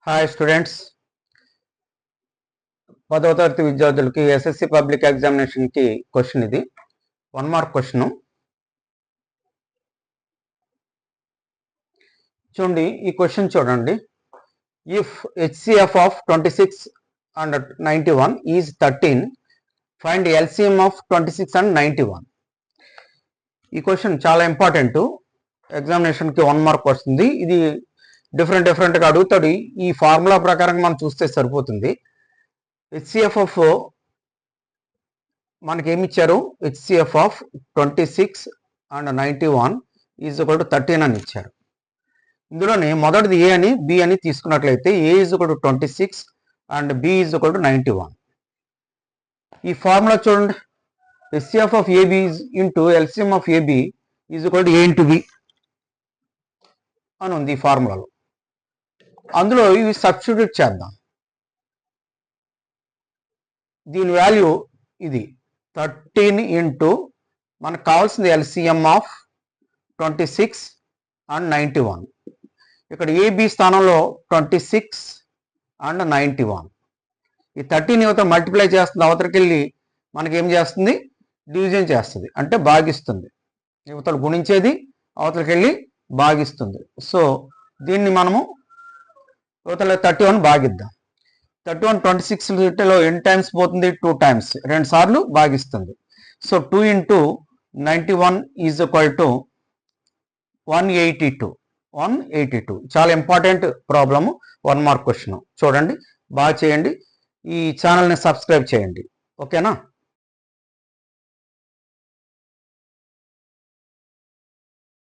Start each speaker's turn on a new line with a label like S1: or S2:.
S1: Hi students, 10వ తరగతి విద్యార్థులకి ఎస్ఎస్సి పబ్లిక్ ఎగ్జామినేషన్కి క్వశ్చన్ ఇది 1 మార్క్ క్వశ్చన్. చూడండి, ఈ క్వశ్చన్ చూడండి. If HCF of 26 and 91 is 13, find LCM of 26 and 91. ఈ క్వశ్చన్ చాలా ఇంపార్టెంట్, ఎగ్జామినేషన్కి 1 మార్క్ వస్తుంది. ఇది డిఫరెంట్గా అడుగుతాడు. ఈ ఫార్ములా ప్రకారం మనం చూస్తే సరిపోతుంది. హెచ్సిఎఫ్ ఆఫ్ మనకి ఏమి ఇచ్చారు? HCF of 26 and 91 is equal to 13 అని ఇచ్చారు. ఇందులోనే మొదటిది ఏ అని బి అని తీసుకున్నట్లయితే A is equal to 26 and B is equal to 91. ఈ ఫార్ములా చూడండి, HCF of AB into LCM of AB is equal to A into B అని ఉంది ఈ ఫార్ములాలో. అందులో ఇవి సబ్స్టిట్యూట్ చేద్దాం. దీని వాల్యూ ఇది 13 ఇంటూ మనకు కావాల్సింది ఎల్సిఎం ఆఫ్ 26 and 91. ఇక్కడ ఏబి స్థానంలో 26 and 91. ఈ 13 యువత మల్టిప్లై చేస్తుంది, అవతలకి వెళ్ళి మనకి ఏం చేస్తుంది? డివిజన్ చేస్తుంది, అంటే భాగిస్తుంది. యువతలు గుణించేది అవతలకి వెళ్ళి భాగిస్తుంది. సో దీన్ని మనము యువతల 31 భాగిద్దాం. 31 26లో ఎన్ని టైమ్స్ పోతుంది? 2 times, 2 సార్లు భాగిస్తుంది. So 2 into 91 is equal to 182. చాలా ఇంపార్టెంట్ ప్రాబ్లము, 1 మార్క్ క్వశ్చన్. చూడండి, బాగా చేయండి. ఈ ఛానల్ని సబ్స్క్రైబ్ చేయండి, ఓకేనా?